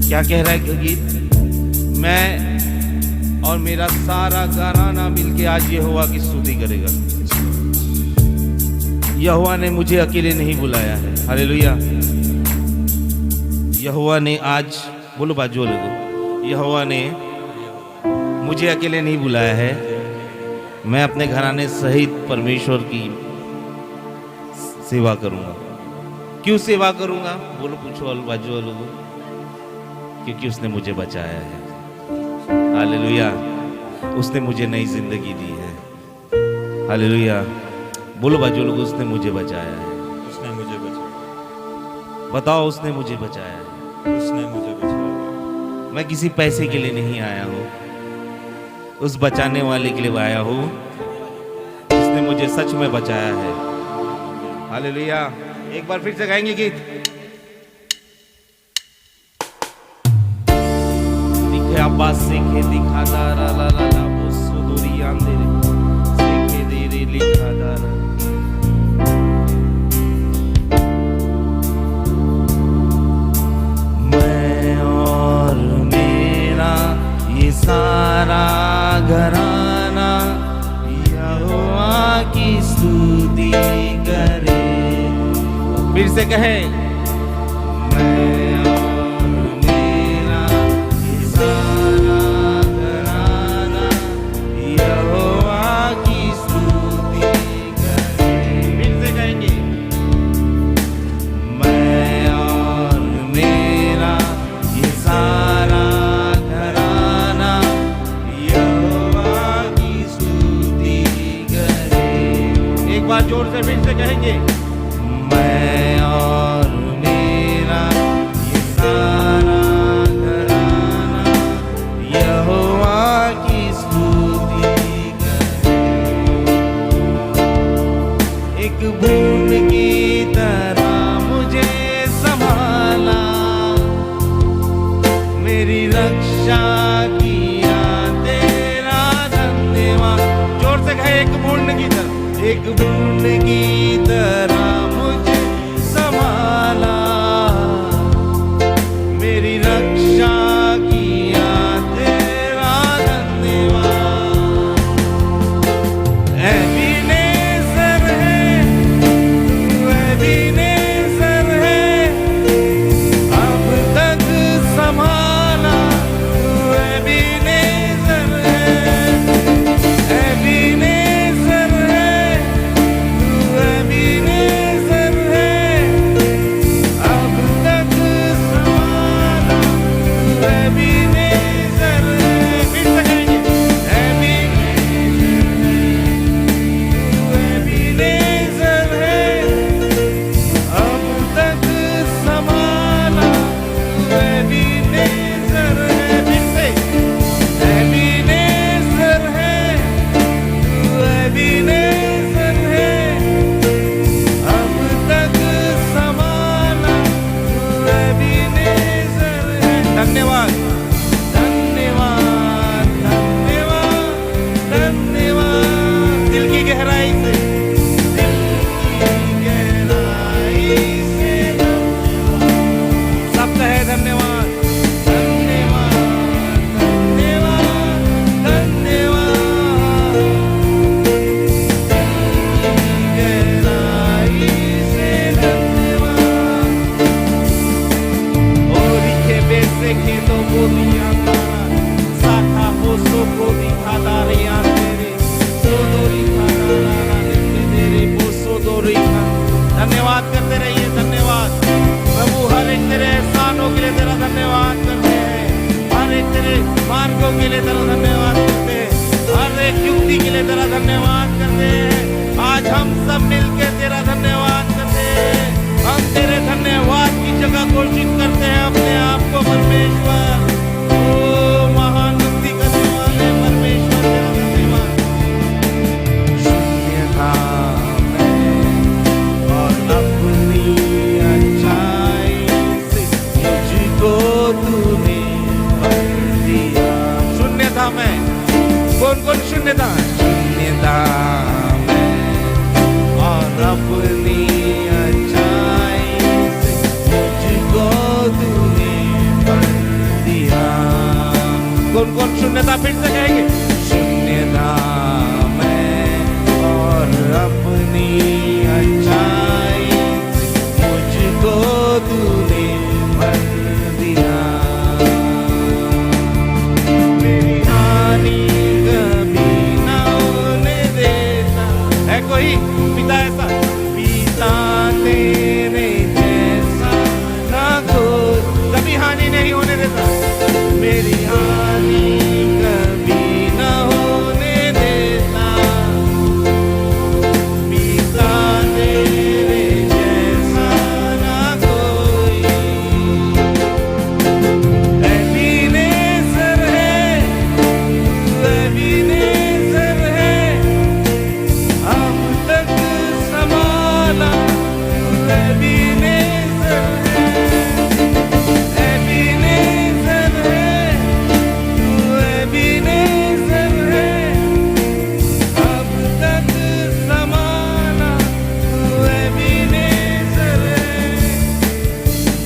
क्या कह रहा है गीत? मैं और मेरा सारा घराना मिलके आज यहोवा की स्तुति करेगा। यहोवा ने मुझे अकेले नहीं बुलाया है। हालेलुया। यहोवा ने आज, बोलो बाजू वाले को, यहोवा ने मुझे अकेले नहीं बुलाया है। मैं अपने घराने सहित परमेश्वर की सेवा करूंगा। क्यों सेवा करूंगा? बोलो, पूछो बाजू वालों को। क्योंकि उसने मुझे बचाया है। हालेलुया। उसने मुझे नई जिंदगी दी है। हालेलुया। बोलो बाजू लोग, उसने मुझे बचाया है। उसने मुझे बचाया। बताओ, उसने मुझे बचाया है। उसने मुझे बचाया। मैं किसी पैसे के लिए नहीं आया हूँ, उस बचाने वाले के लिए आया हूँ जिसने मुझे सच में बचाया है। हालेलुया। एक बार फिर से गाएंगे गीत। दिखे अब्बास सीखे दिखा दारा ला ला ला बुस्सु दूरी आंधेरे सीखे देरे लिखा दारा। मैं और मेरा ये सारा घराना यहोवा की स्तुति करे। फिर से कहे, मैं और मेरा ये सारा घराना यहोवा की स्तुति करे। फिर से कहेंगे, मैं और मेरा ये सारा घराना यहोवा की स्तुति करे। एक बार जोर से फिर से कहेंगे, मैं और मेरा ये सारा घराना यहोवा की स्तुति करे। एक बूंद की तरह मुझे संभाला, मेरी रक्षा किया, तेरा धन्यवाद। जोर से कहे, एक बूंद की तरह, एक बूंद की तरह मुझे संभाला, मेरी रक्षा किया, तेरा धन्यवाद। एबीनेज़र है, तू एबीनेज़र है, अब तक संभाला, तू एबीनेज़र है, एबीनेज़र है, तू एबीनेज़र है, अब तक संभाला, तू एबीनेज़र है। फिर से कहेंगे, एबीनेज़र है, अब तक संभाला, तू एबीनेज़र है। फिर से, एबीनेज़र है, तू एबीनेज़र है, अब तक संभाला, तू एबीनेज़र है। धन्यवाद, धन्यवाद, धन्यवाद, धन्यवाद। दिल की गहराई से, दिल की गहराई से सब कहे धन्यवाद, धन्यवाद, धन्यवाद, धन्यवाद। गहराई से धन्यवाद। ओरी के बेसे के तो बोलियां साखा पोसो को दिखाता रिया तेरे सोदोरी खाना लाला लेके तेरे पोसो दोरी खा। धन्यवाद करते रहिए, धन्यवाद प्रभु। हर एक तेरे एहसानों के लिए तेरा धन्यवाद करते हैं, हर एक तेरे मार्गों के लिए तेरा धन्यवाद करते हैं, हर एक युक्ति के लिए तेरा धन्यवाद करते हैं। आज हम सब मिलके तेरा धन्यवाद करते हैं। हम तेरे धन्यवाद की जगह घोषित करते हैं अपने आप को परमेश्वर। ओ महान मुक्ति करने वाले परमेश्वर, तेरा धन्यवाद। शून्य था मैं और अपनी अच्छाई से मुझको तूने भर दिया। शून्य था मैं, कौन कौन शून्य था? शून्य था मैं और अपनी अच्छाई से मुझको तूने भर कौन कौन शून्यता फिर से कहेंगे? शून्यता में और अपनी अच्छाई मुझको तूने भर दिया। मेरी हानि कभी ना होने देता। है कोई पिता ऐसा? पिता तेरे जैसा ना कोई, कभी हानि नहीं होने देता। मेरी हानि कभी ना होने देता। पिता तेरे जैसा ना कोई। एबीनेज़र है, एबीनेज़र है, अब तक संभाला। एबीनेज़र है, एबीनेज़र है, एबीनेज़र है, अब तक संभाला। एबीनेज़र है।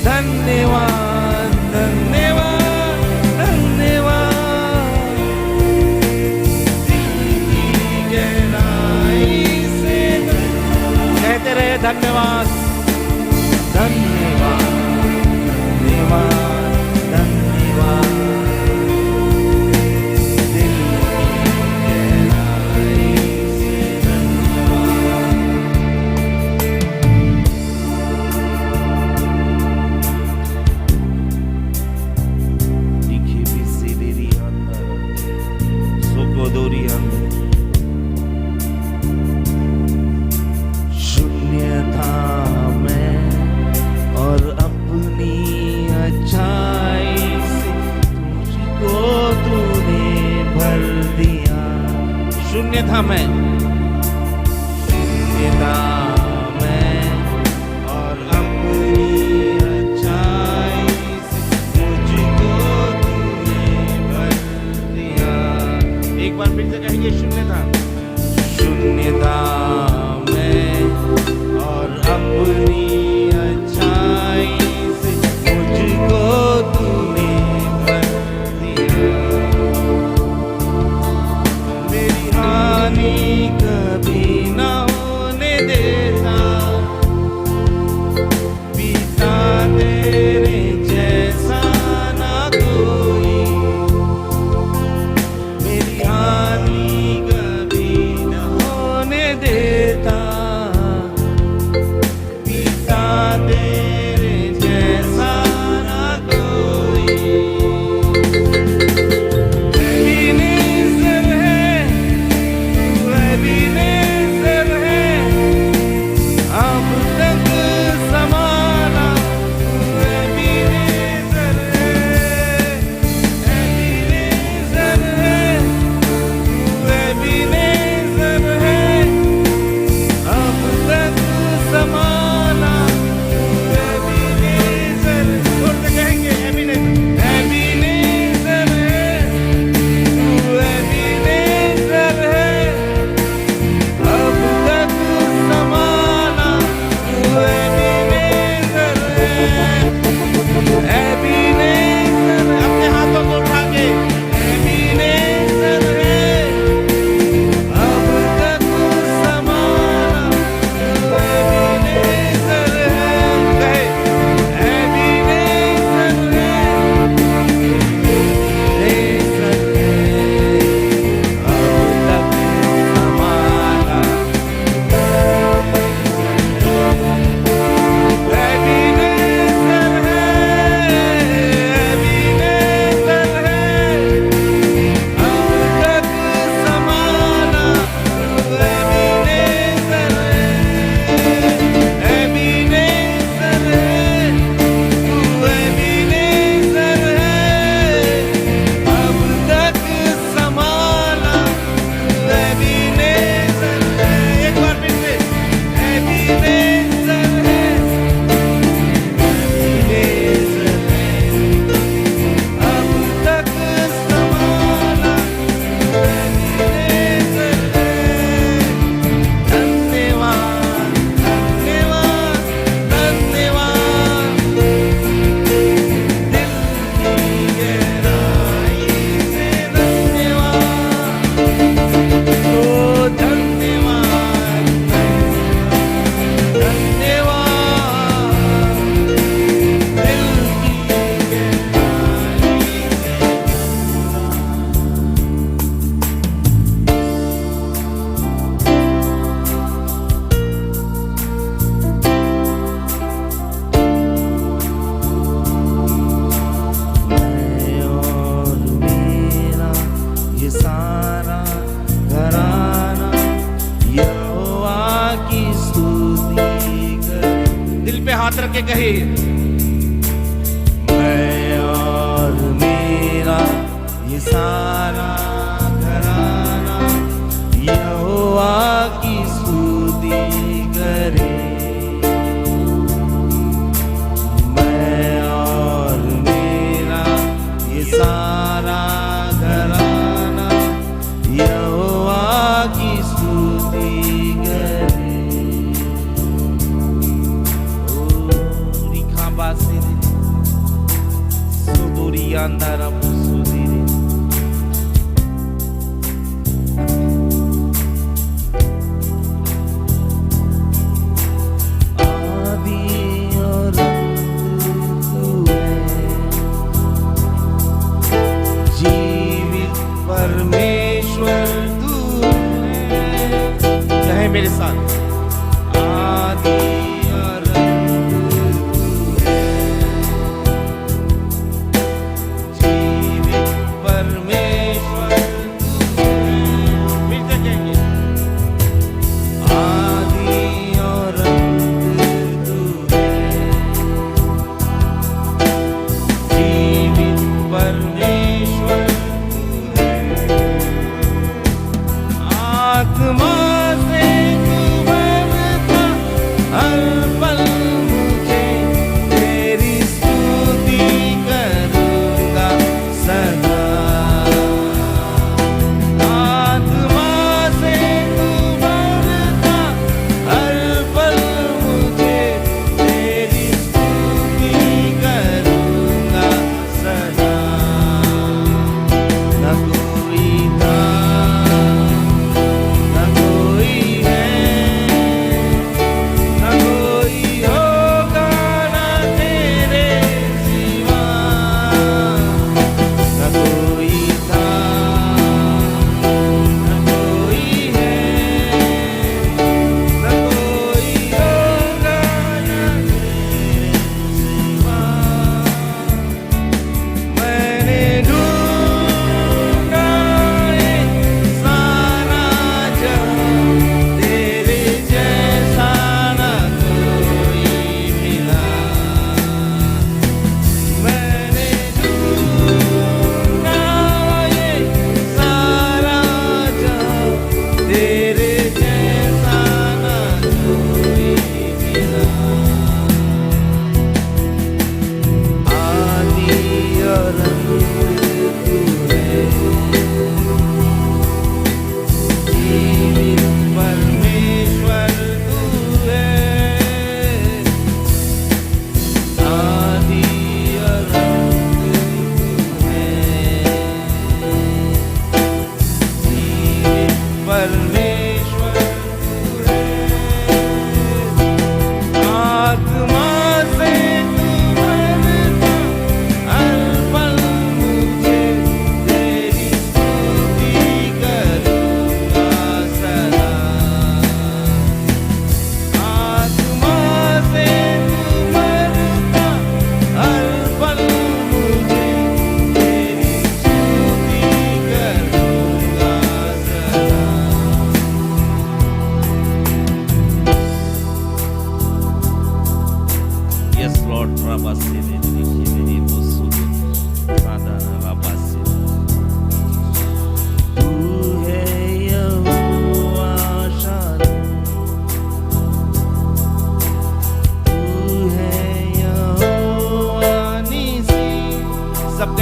धन्यवाद धन्यवाद धन्यवाद, दिल की गहराई से कहते रहे धन्यवाद धन्यवाद धन्यवाद धन्यवाद, दिल की गहराई से धन्यवाद। दिखे भी सिरी अंदर सोकोदोरी अंदर। शून्य था मैं और अपनी अच्छाई से तुझको तूने भर दिया। शून्य था मैं, शून्य था मैं और अपनी अच्छाई से मुझको तूने भर दिया। एक बार फिर से कहेंगे शून्य था। शून्य था मैं और अपनी अच्छाई से मुझको तूने भर दिया। मेरी हानि कभी ना होने दे। अंधारा मुसुदी रे आदि और अंत तू है जीवित परमेश्वर तू है कहे मेरे साथ आदि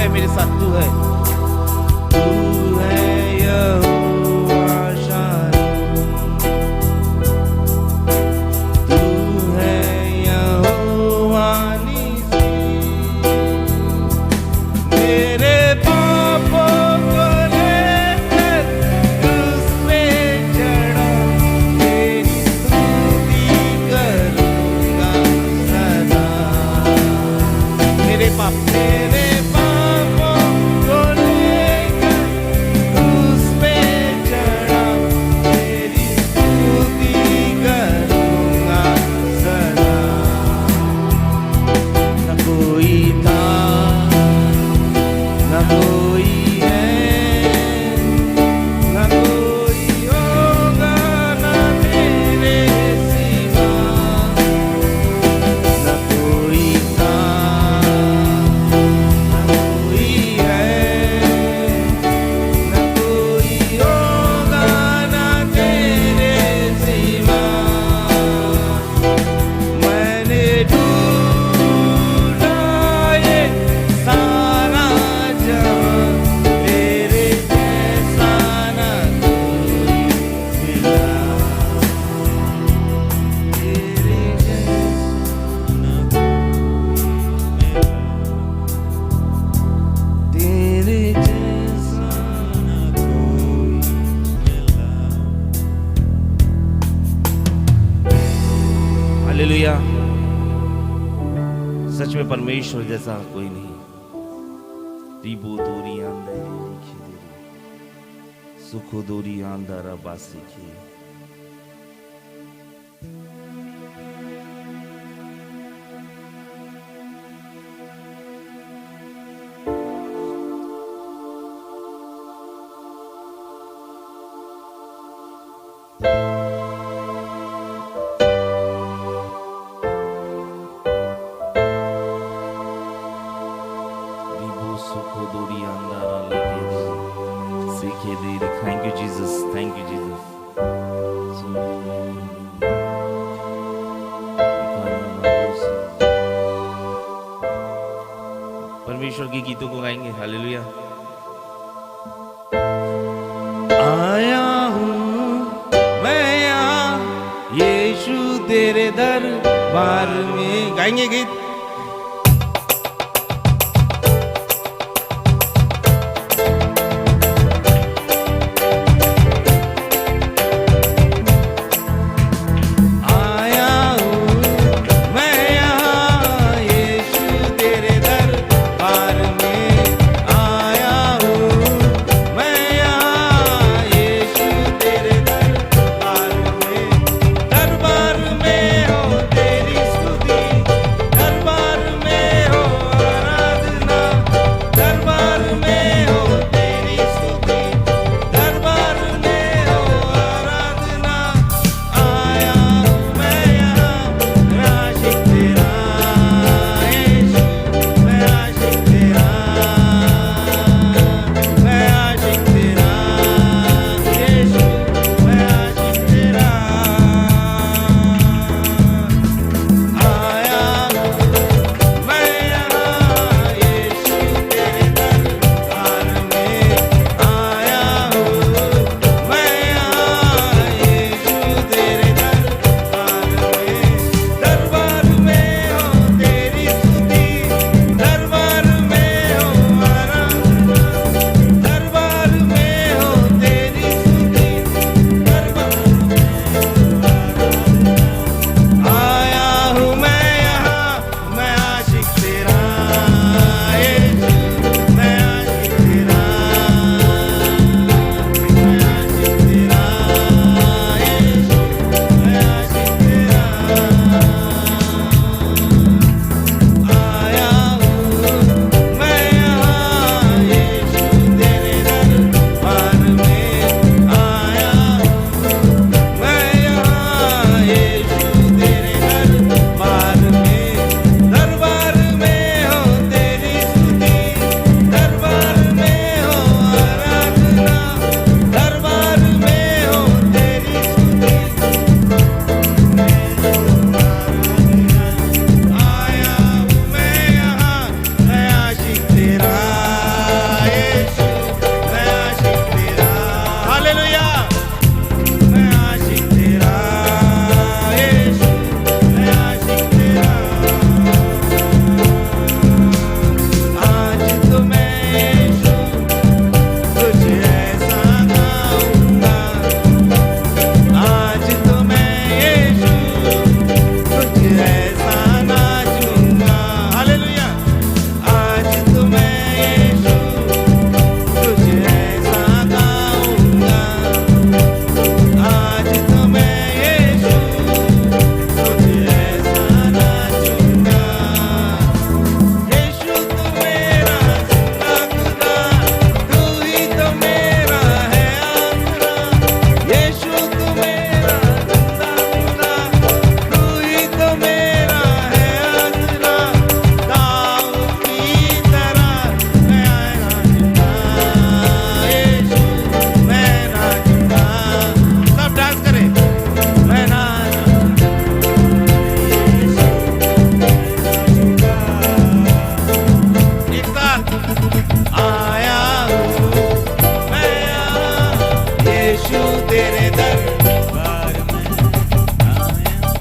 मेरे साथ तू है यहोवा शालोम तू है यहोवा निसी मेरे पापों को लेकर क्रूस पे चढ़ा तेरी स्तुति करूंगा सदा मेरे पाप में परमेश्वर जैसा कोई नहीं। रिबो दोरी आंदर सुखो दोरी आंदर बासी की। Thank you, Jesus. Thank you, Jesus. परमेश्वर के गीतों को गाएंगे। हालेलुया। आया हूँ मैं यहाँ यीशु तेरे दरबार में। गाएंगे गीत।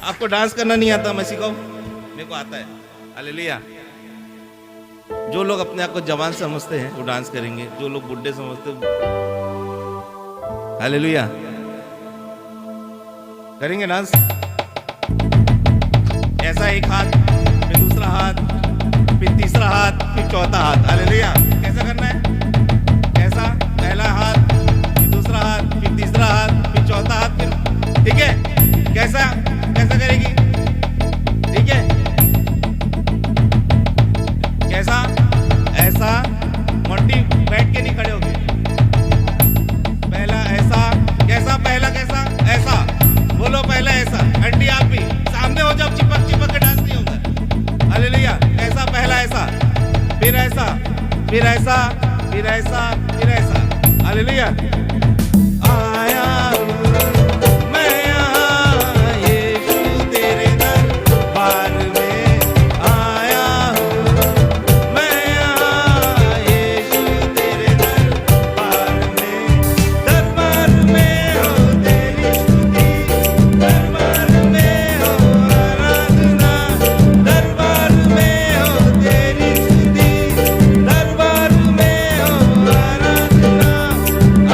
आपको डांस करना नहीं आता, मैं सिखाऊं? मेरे को आता है। हालेलुया। जो लोग अपने आप को जवान समझते हैं वो डांस करेंगे, जो लोग बुढ़े समझते हैं हालेलुया करेंगे डांस। ऐसा एक हाथ फिर दूसरा हाथ फिर तीसरा हाथ, फिर चौथा हाथ। हालेलुया। कैसा करना है? कैसा? पहला हाथ, फिर दूसरा हाथ, फिर तीसरा हाथ, फिर चौथा हाथ, फिर ठीक है। कैसा कैसा करेगी? ठीक है। कैसा? ऐसा मंडी बैठ के नहीं खड़े होगे। पहला ऐसा, कैसा? पहला कैसा? ऐसा बोलो, पहला ऐसा। अंडी आप भी सामने हो जाओ, चिपक चिपक के डांस नहीं होगा। हालेलुया। कैसा? पहला ऐसा, फिर ऐसा, फिर ऐसा, फिर ऐसा, फिर ऐसा। हालेलुया। आया मैं यहाँ यीशु तेरे दरबार में, आया मैं यहाँ यीशु तेरे दरबार में। दरबार में हो तेरी स्तुति, दरबार में हो आराधना, दरबार में हो तेरी स्तुति, दरबार में हो आराधना।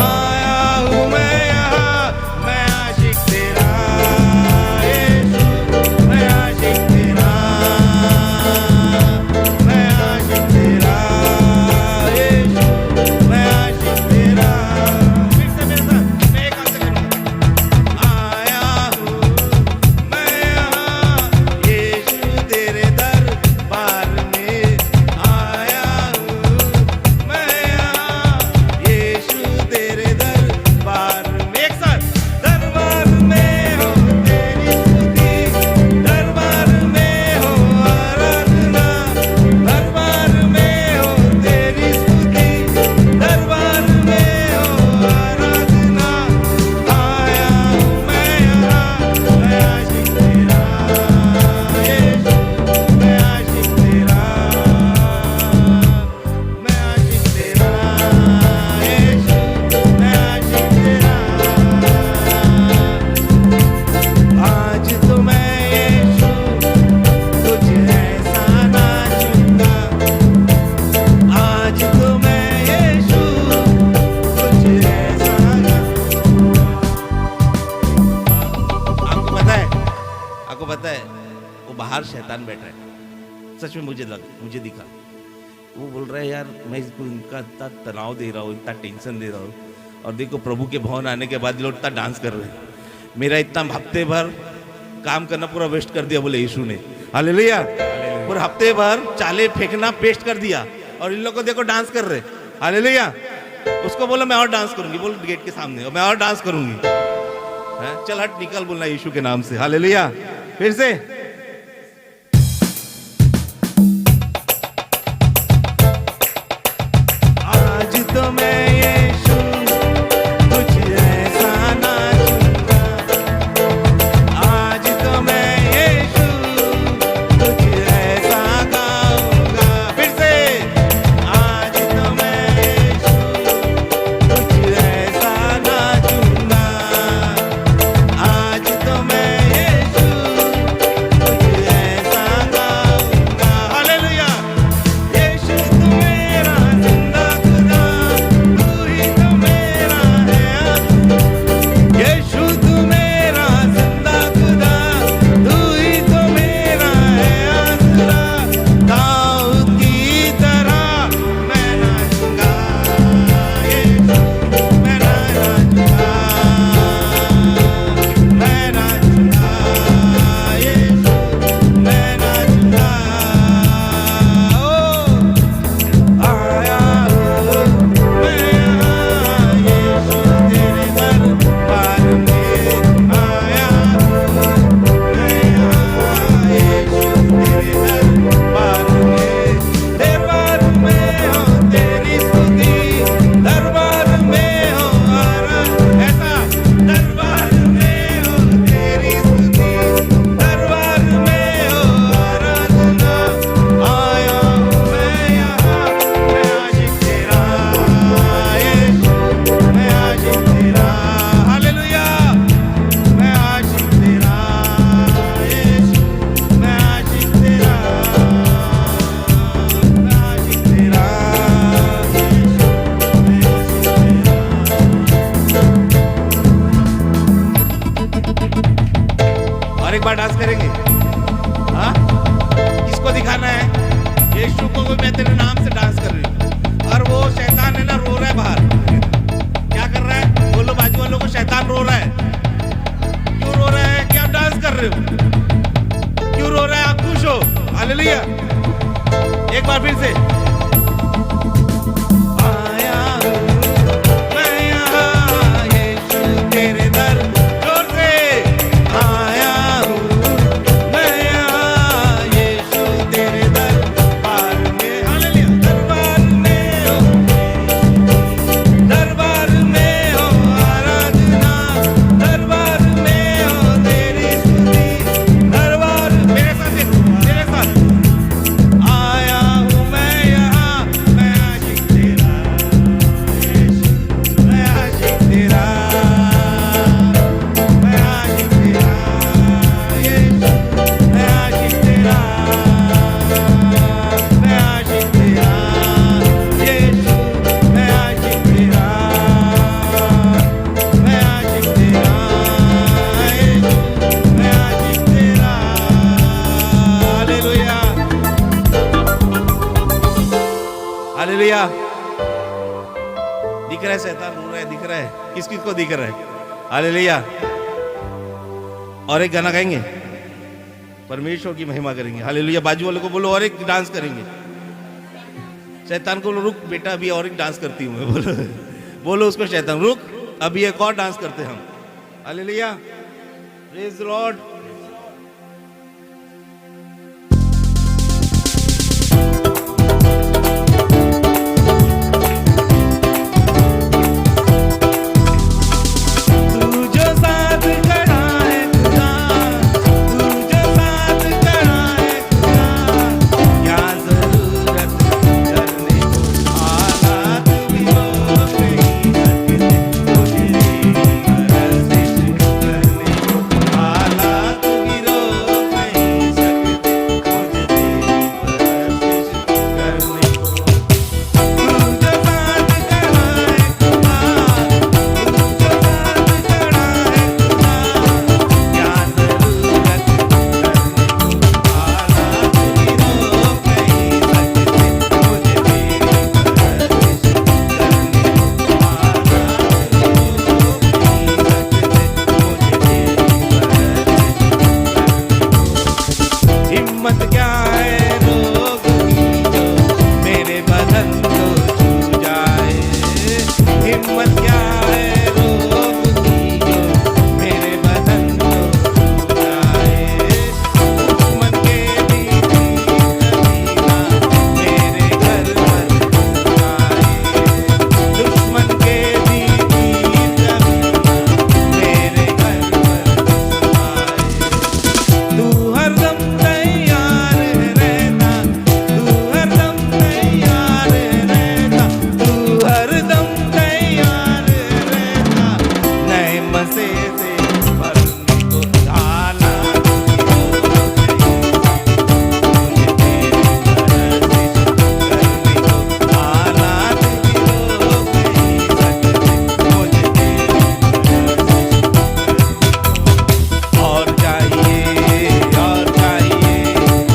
आया हूँ मैं यहाँ, मैं आशिक तेरा यीशु, मैं आशिक तेरा, मैं आशिक तेरा यीशु, मैं आशिक तेरा। फिर से मेरे साथ, मैं एक हाथ से करूँगा। आया हूँ मैं यहाँ यीशु तेरे दरबार में, आया हूँ मैं यहाँ यीशु तेरे दरबार में। एक साथ। दरबार में हो तेरी स्तुति, दरबार में हो आराधना, दरबार में हो तेरी स्तुति, दरबार में हो आराधना। आया हूँ मैं यहाँ, मैं आशिक तेरा यीशु, मैं आशिक तेरा, मैं आशिक तेरा यीशु, मैं आशिक तेरा। आज तो मैं यीशु तुझ ऐसा नाचूंगा, आज तो मैं यीशु तुझ ऐसा आपको पता है वो बाहर शैतान बैठा है। सच में मुझे दिखा। वो बोल रहा है यार मैं इसको इनका इतना तनाव दे रहा हूँ, इतना टेंशन दे रहा हूँ, और देखो प्रभु के भवन आने के बाद लोग इतना डांस कर रहे हैं। मेरा इतना हफ्ते भर काम करना पूरा वेस्ट कर दिया बोले यीशु ने। हालेलुया। पूरा हफ्ते भर चाले फेंकना पेस्ट कर दिया, और इन लोग को देखो डांस कर रहे। हालेलुया। उसको बोला मैं और डांस करूंगी, बोल गेट के सामने, और मैं और डांस करूंगी। चल हट निकल बोलना यीशु के नाम से। हालेलुया। फिर से। आज तो मैं यीशु तुझ ऐसा नाचूंगा, आज तो मैं यीशु तुझ ऐसा गाऊंगा। फिर से। आज तो मैं यीशु तुझ ऐसा नाचूंगा, आज तो मैं यीशु तुझ ऐसा गाऊंगा। हालेलुया। यीशु तू मेरा जिंदा खुदा, तू ही तो मेरा है। यीशु तू मेरा जिंदा खुदा, तू ही तो मेरा है आसरा। दाऊद की तरह मैं नाचूंगा यीशु, मैं नाचूंगा, मैं नाचूंगा यीशु, मैं नाचूंगा। ओ आया हूँ मैं यहाँ यीशु तेरे दरबार में, आया हूँ मैं यहाँ यीशु तेरे दरबार में। दरबार में हो तेरी स्तुति, दरबार में हो आराधना। ऐसा। दरबार में हो तेरी स्तुति, दरबार में हो आराधना। आया हूँ मैं यहाँ, मैं आशिक तेरा यीशु, मैं आशिक तेरा। हालेलुया। मैं आशिक तेरा यीशु, मैं आशिक तेरा, मैं आशिक तेरा यीशु, मैं आशिक तेरा। और एक बार डांस करेंगे। हाँ, किसको दिखाना है? यीशु को मैं तेरे नाम से डांस कर रही हूँ। और वो शैतान है ना, रो रहा है बाहर। क्या कर रहा है? बोलो बाजू वालों को, शैतान रो रहा है। क्यों रो रहा है? कि आप डांस कर रहे हो। क्यों रो रहा है? आप खुश हो। हालेलुया। एक बार फिर से, आया हूँ मैं यहाँ यीशु तेरे दर। जोर से, आया हूँ मैं यहाँ यीशु तेरे दरबार में। हालेलुया। दरबार में हो आराधना, दरबार में हो तेरी स्तुति, दरबार। मेरे साथ आया हूँ मैं यहाँ, मैं आशिक तेरा यीशु, मैं आशिक तेरा, मैं आशिक तेरा यीशु, मैं आशिक तेरा, मैं आशिक तेरा यीशु, मैं आशिक तेरा, मैं आशिक तेरा यीशु, मैं आशिक तेरा। Hallelujah, hallelujah. दिख रहा है शैतान रो रहा है, दिख रहा है। किस किस को दिख रहा है? हालेलुया। और एक गाना गाएंगे, परमेश्वर की महिमा करेंगे। हालेलुया। बाजू वाले को बोलो और एक डांस करेंगे। शैतान को बोलो, रुक बेटा, अभी और एक डांस करती हूँ मैं। बोलो, बोलो उसको, शैतान रुक, अभी एक और डांस करते हैं हम। हालेलुया। Praise the Lord. तू जो साथ खड़ा है खुदा, तू जो साथ खड़ा है खुदा, क्या जरूरत करने को हालात भी रोक नहीं सकते मुझे परस्तिश करने को, हालात भी रोक नहीं सकते मुझे परस्तिश करने को। तू जो साथ खड़ा है खुदा, तू जो साथ खड़ा है खुदा, क्या जरूरत करने को हालात भी रोक नहीं सकते मुझे तेरी परस्तिश करने को, हालात भी रोक नहीं सकते मुझे तेरी परस्तिश करने को। हिम्मत क्या है रोग की जो मेरे बदन को छू जाए, हिम्मत क्या है रोग की जो मेरे बदन को छू जाए। दुश्मन के भी कभी ना मेरे घर पर आए, दुश्मन के भी कभी ना मेरे घर पर आए। तू हरदम तैयार रहता, तू हरदम तैयार रहता, तू हरदम तैयार रहता, नए मसे से भरने को हालात भी रोक नहीं सकते मुझे तेरी परस्तिश करने को, हालात भी रोक नहीं सकते मुझे तेरी परस्तिश करने को। और चाहिए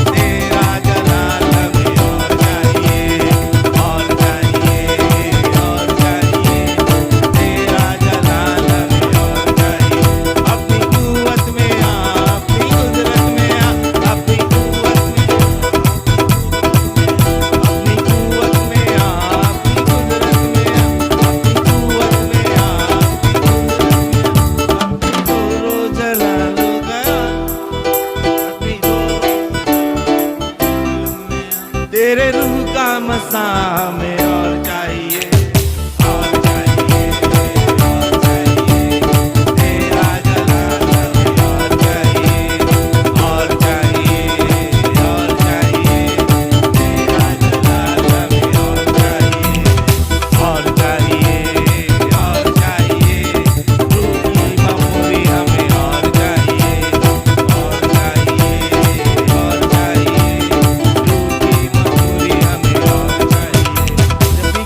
तेरा जलाल हमें, और चाहिए तेरा जलाल हमें, और चाहिए। अपनी कुव्वत में आ, अपनी कुदरत में आ, अपनी कुव्वत में आ, अपनी कुव्वत में आ, अपनी कुदरत में आ, अपनी कुव्वत में आ, अपनी को जला लो गया, अपनी को तेरे रूह का मसा में। और चाहिए तेरा जलाल हमें, और चाहिए तेरा जलाल हमें, और चाहिए रूह की ममूरी हमें, और चाहिए रूह की ममूरी हमें, और चाहिए।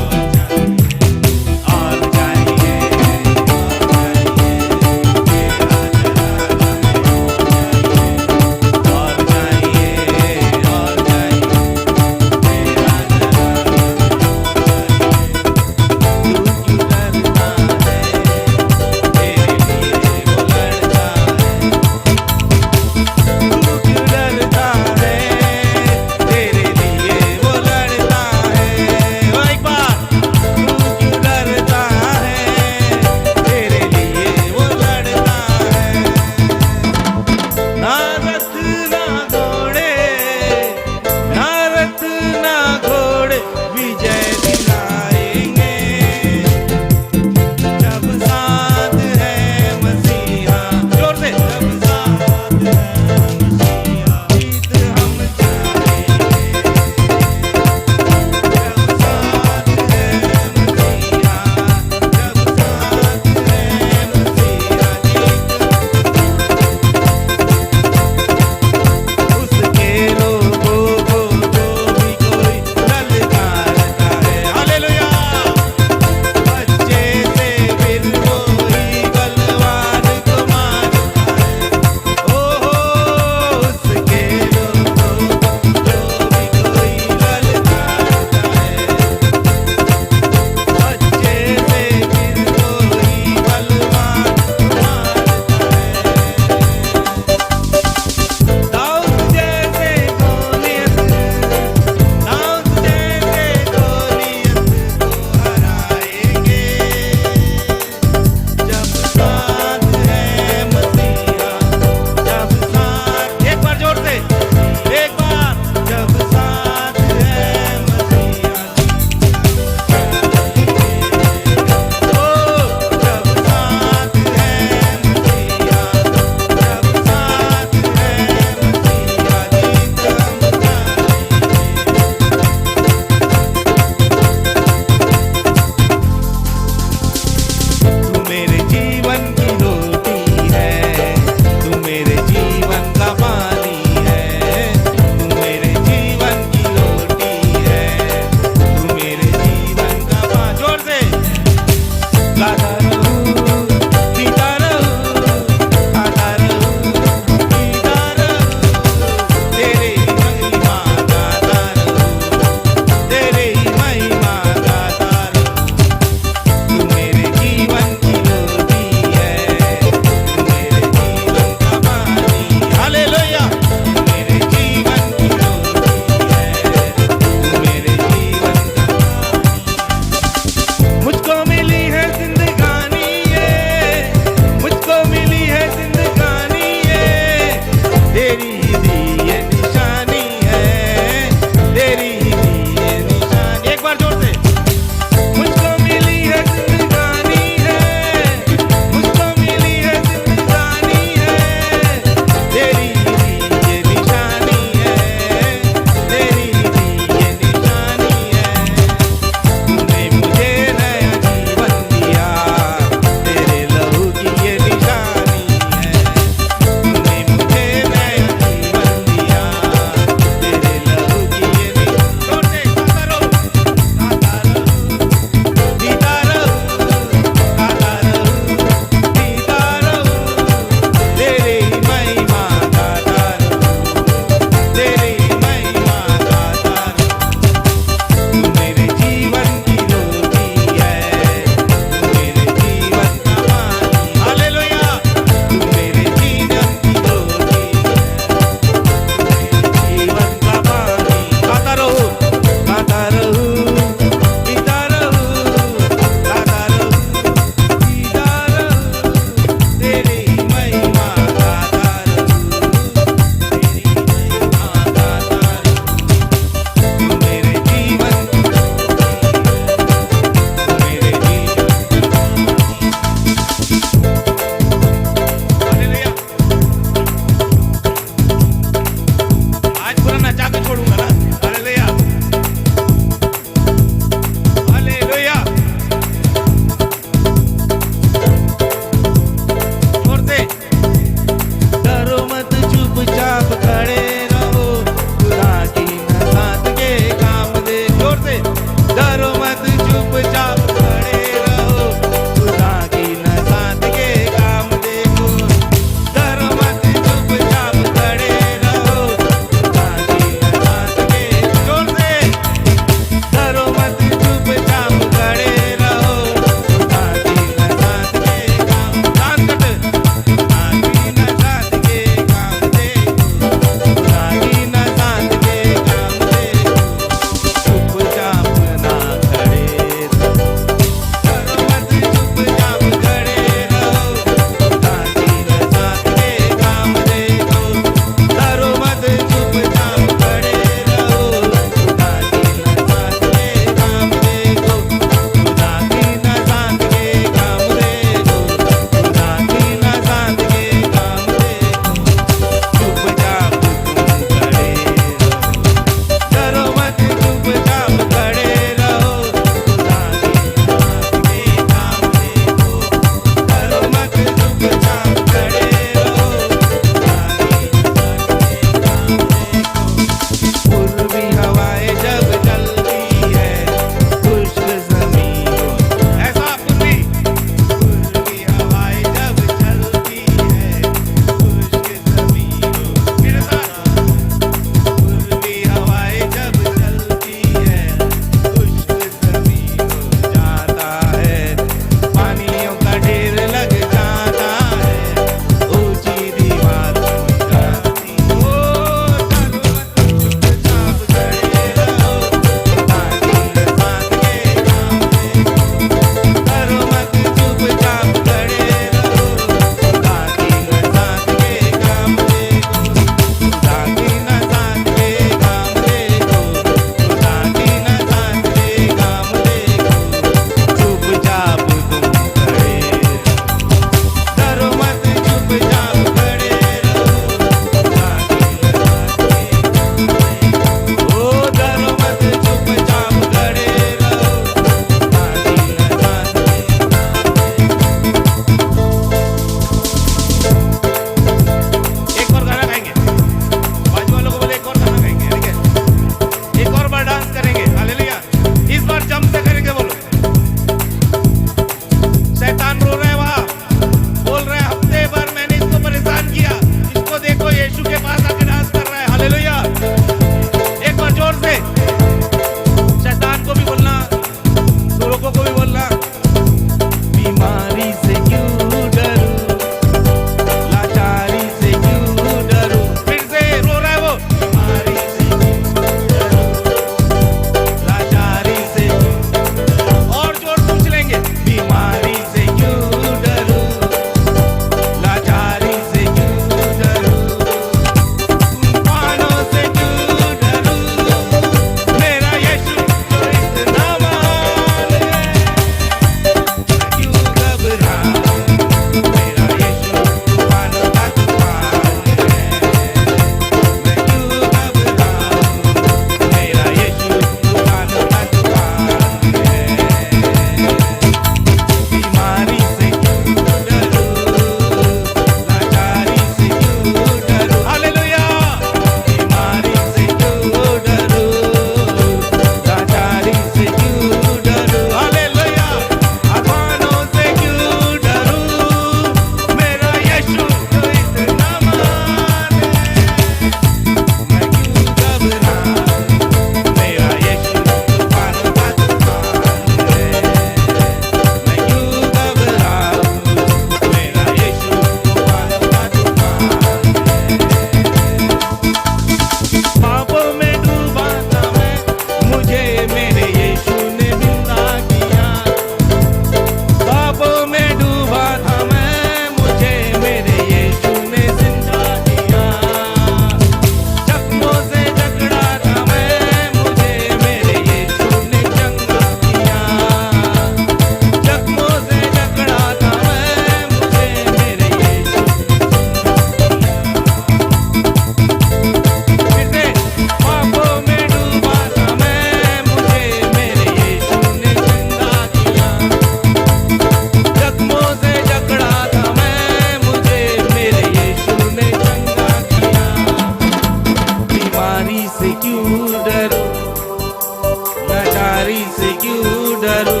बारिश से क्यों डरूं,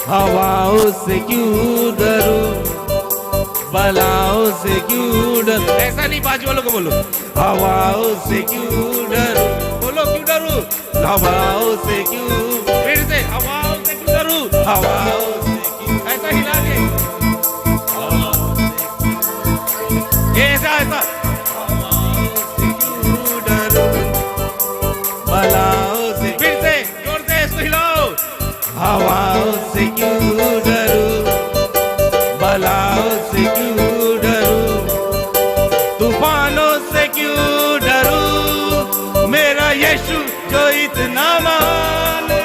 हवाओं से क्यों डरूं, बलाओं से क्यों डरूं। ऐसा नहीं, बाजू वालों को बोलो, हवाओं से क्यों डरूं, बोलो क्यों डरूं, हवाओं से क्यों, फिर से हवाओं से क्यों डरूं, हवाओं से क्यों, ऐसा हिला के, ऐसा ऐसा, हवाओं से क्यों डरूं, बलाओं से, फिर से जोर से इसको हिलाओ, हवाओं से क्यों डरूं, बलाओं से क्यों डरूं, तूफानों से क्यों डरूं, मेरा यीशु जो इतना महान है।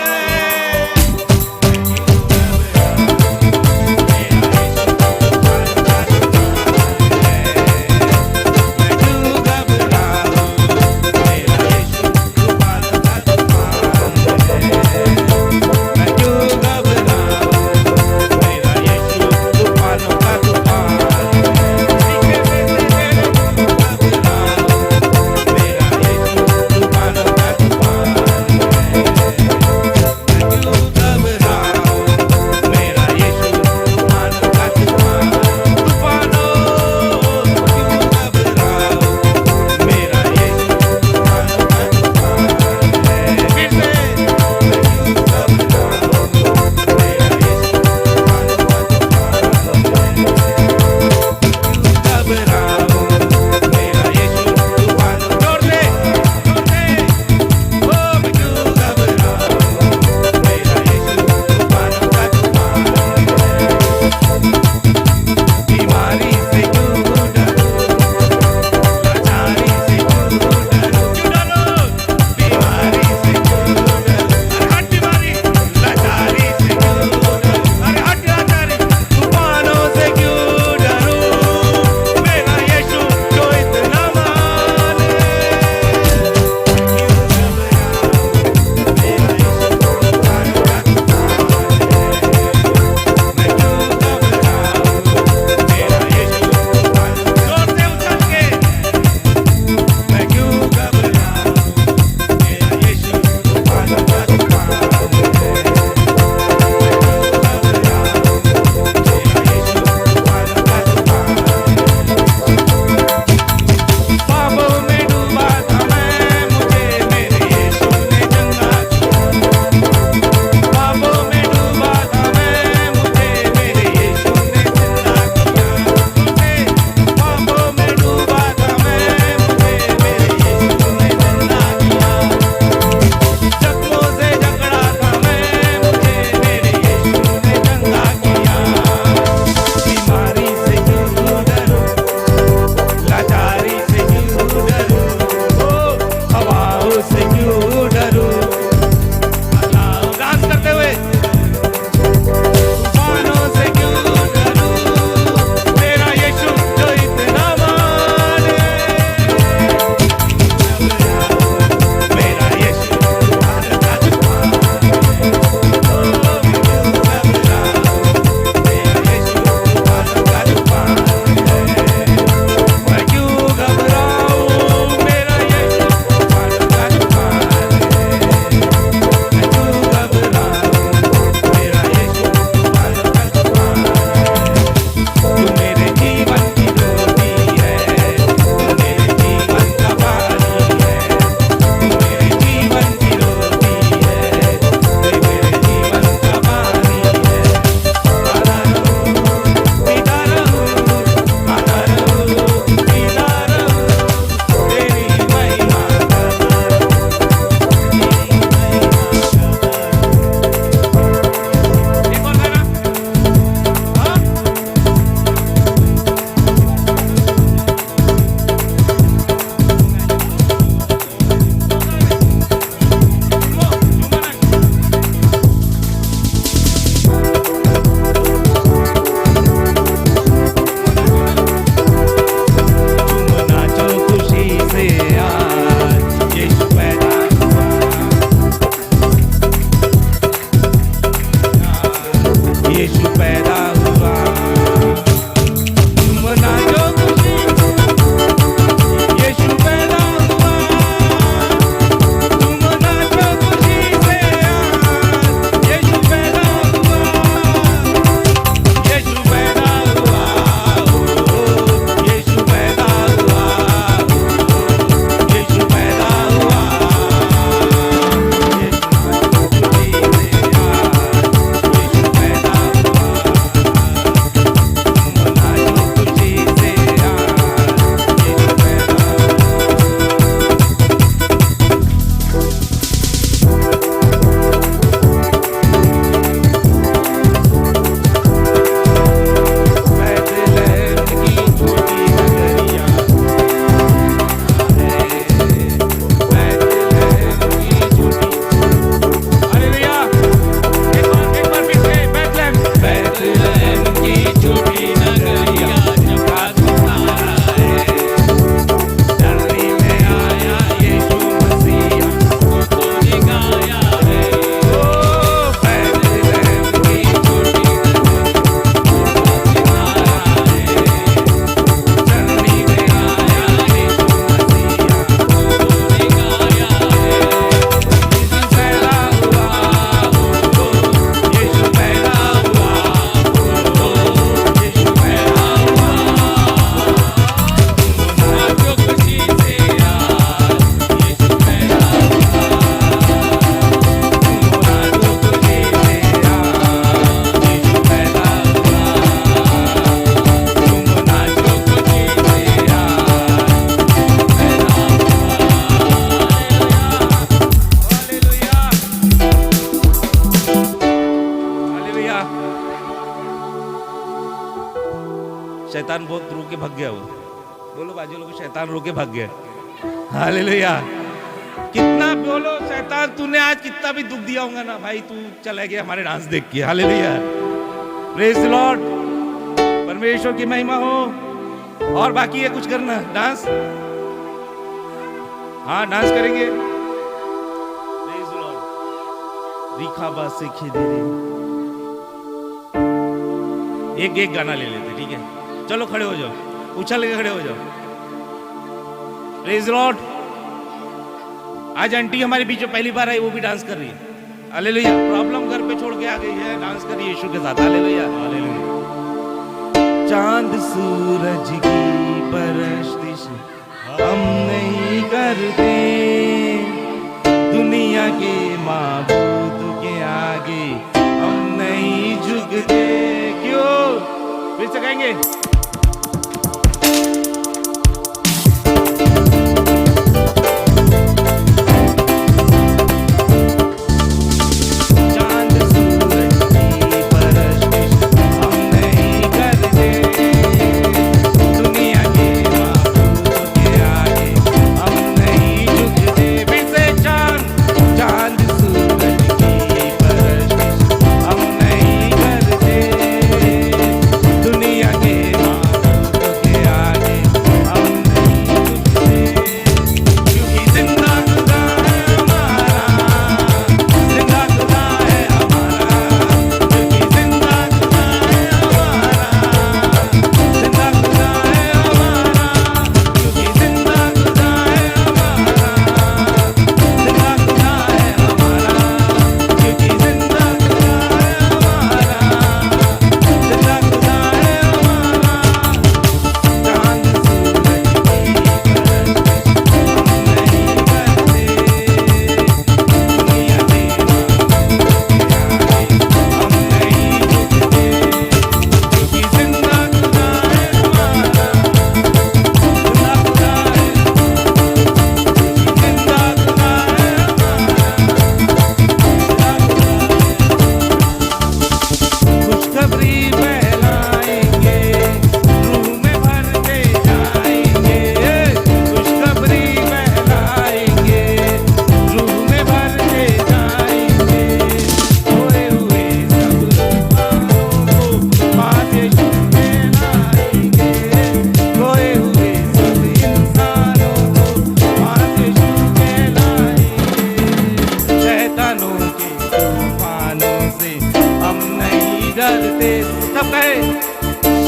शैतान बहुत रोके भाग गया वो। बोलो बाजू लोग, शैतान रोके भाग गया। हालेलुया। कितना बोलो शैतान, तूने आज कितना भी दुख दिया होगा ना भाई, तू चला गया हमारे डांस देख के। हालेलुया, प्रेज द लॉर्ड, परमेश्वर की महिमा हो। और बाकी है कुछ करना, डांस, हाँ डांस करेंगे। Praise the Lord. रिखाबा से खिदे, एक गाना ले लेते, ठीक है? चलो खड़े हो जाओ, उछल के खड़े हो जाओ। Praise the Lord. आज आंटी हमारे बीच में पहली बार आई, वो भी डांस कर रही है। हालेलुया। प्रॉब्लम घर पे छोड़ के आ गई है, डांस कर रही है यीशु के साथ। Hallelujah, hallelujah. चांद सूरज की परस्तिश हम नहीं करते, दुनिया के माबूद के आगे हम नहीं झुकते। क्यों? फिर से कहेंगे,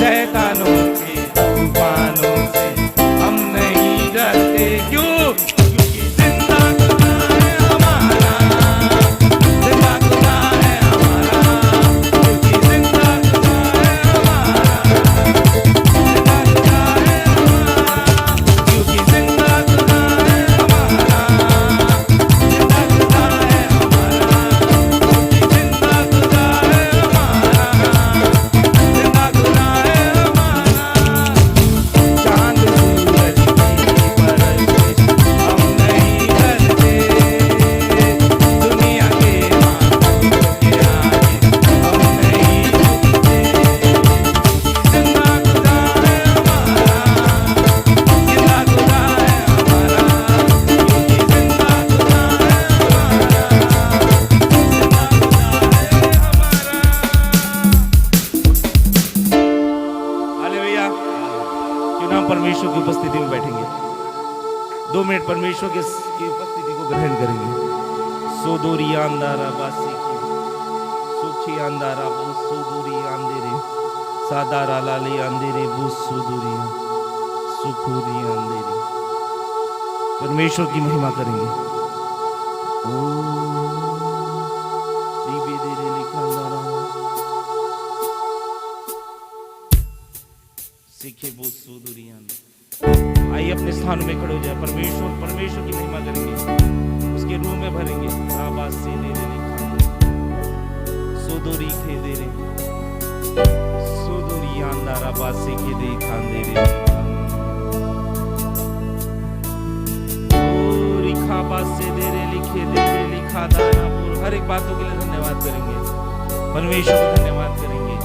शैतानों के तूफानों से हम नहीं डरते। क्यों? क्योंकि जिंदा खुदा है हमारा, जिंदा खुदा है हमारा, क्योंकि जिंदा खुदा है हमारा, जिंदा खुदा है हमारा, क्योंकि जिंदा खुदा है हमारा, जिंदा खुदा है हमारा, क्योंकि जिंदा खुदा है हमारा, जिंदा खुदा है हमारा। चांद सूरज की परस्तिश हम नहीं करते, दुनिया के माबूद के आगे हम नहीं झुकते। जिंदा खुदा है हमारा, जिंदा खुदा है हमारा, क्योंकि जिंदा खुदा है हमारा, जिंदा खुदा है हमारा। हालेलुया। क्यों ना हम परमेश्वर की उपस्थिति में बैठेंगे, 2 मिनट परमेश्वर की उपस्थिति को ग्रहण करेंगे। सोदोरी अंधारा बासी की सुखी अंधारा बो सोदोरी अंधेरे सादारा लाली अंधेरे बो सोदोरी सुखोरी अंधेरे। परमेश्वर की महिमा करेंगे। ओ दीवे देरे लिखा अंधारा सीखे बो सोदोरी अंधेरे। आइए अपने स्थान में खड़े हो जाए, परमेश्वर की महिमा करेंगे, उसके रूह में भरेंगे। आवाज से दे दे सोदोरी खे दे रे सोदोरी अंधारा बासी के दे खान दे रे ओ रिखा बासे दे रे लिखे दे रे लिखा दाना पूर। हर एक बातों के लिए धन्यवाद करेंगे, परमेश्वर को धन्यवाद करेंगे।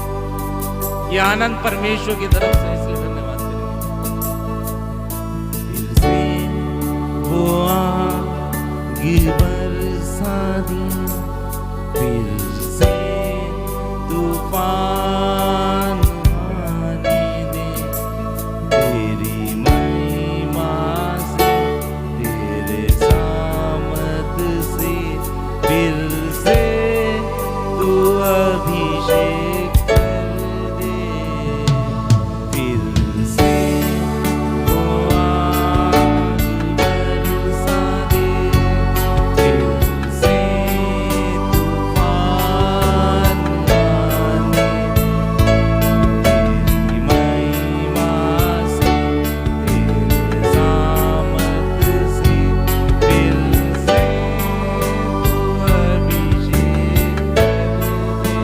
ये आनंद परमेश्वर की तरफ से, इसलिए धन्यवाद करेंगे। फिर से वो आग बरसा दी, फिर से तूफान आने दे, तेरी महिमा से, तेरे सामर्थ से, फिर से तू अभिषेक कर दे, फिर से वो आग बरसा दे, फिर से तूफान आने दे, तेरी महिमा से, तेरे सामर्थ से, फिर से तू अभिषेक कर दे।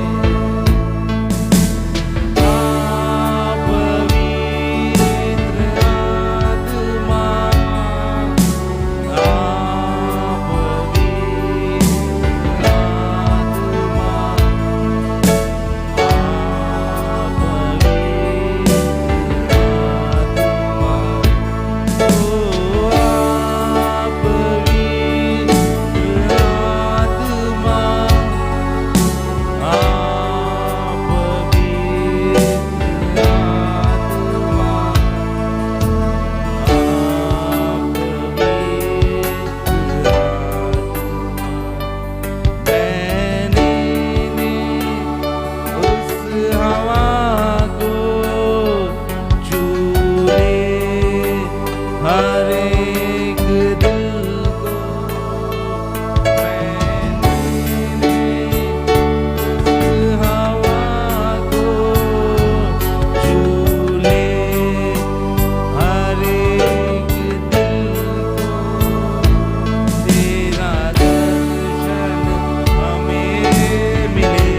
आप पवित्र आत्मा, आप पवित्र आत्मा, आप पवित्र आत्मा, ओ आप पवित्र आत्मा, आप पवित्र आत्मा, आप पवित्र आत्मा। मैंने उस हवा को छू ले, हर एक दिल को, मैंने उस हवा को छू ले, हर एक दिल को, तेरा दर्शन हमें मिले,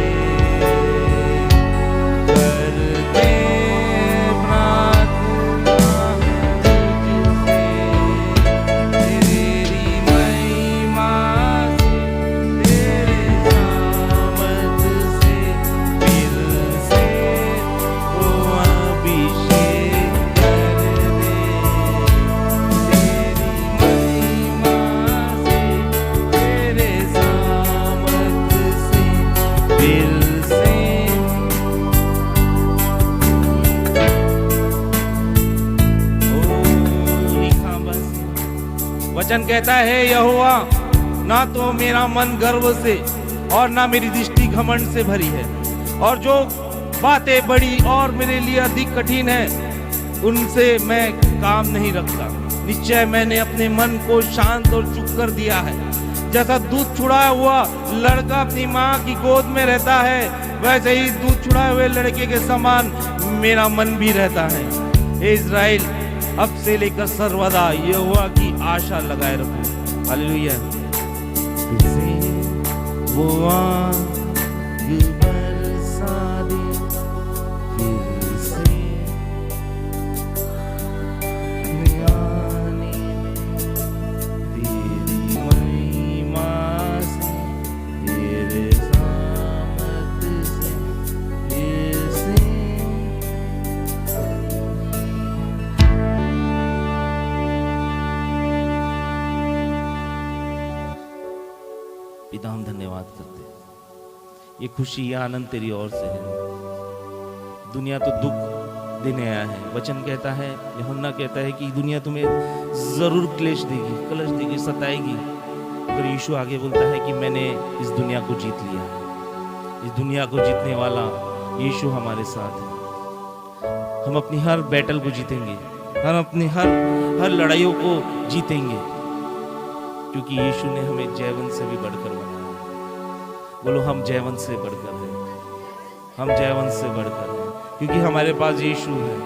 करते प्रार्थना तुझसे, तेरी महिमा से, तेरे सामर्थ से, फिर से वो अभिषेक कर दे, तेरी महिमा से, तेरे सामर्थ से, फिर से। वचन कहता है, यहोवा ना तो मेरा मन गर्व से और ना मेरी दृष्टि घमंड से भरी है, और जो बातें बड़ी और मेरे लिए अधिक कठिन है उनसे मैं काम नहीं रखता। निश्चय मैंने अपने मन को शांत और चुप कर दिया है। जैसा दूध छुड़ाया हुआ लड़का अपनी माँ की गोद में रहता है, वैसे ही दूध छुड़ाए हुए लड़के के समान मेरा मन भी रहता है। हे इज़राइल, अब से लेकर सर्वदा यहोवा की आशा लगाए रखो। हालेलुया। फिर से वो आग बरसा दे, फिर से आने दे, तेरी महिमा से, तेरे सामर्थ से, फिर से। पिता, हम धन्यवाद करते हैं, ये खुशी, ये आनंद तेरी ओर से है। दुनिया तो दुख देने आया है। वचन कहता है, यूहन्ना कहता है कि दुनिया तुम्हें जरूर क्लेश देगी, कलश देगी, सताएगी, पर यीशु आगे बोलता है कि मैंने इस दुनिया को जीत लिया है। इस दुनिया को जीतने वाला यीशु हमारे साथ है। हम अपनी हर बैटल को जीतेंगे, हम अपनी हर लड़ाइयों को जीतेंगे, क्योंकि यीशु ने हमें जयवंत से भी बढ़कर बनाया है। बोलो, हम जयवंत से बढ़कर हैं, हम जयवंत से बढ़कर हैं, क्योंकि हमारे पास यीशु है,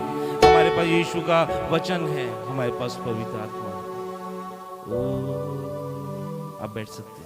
हमारे पास यीशु का वचन है, हमारे पास पवित्र आत्मा है। आप बैठ सकते हैं।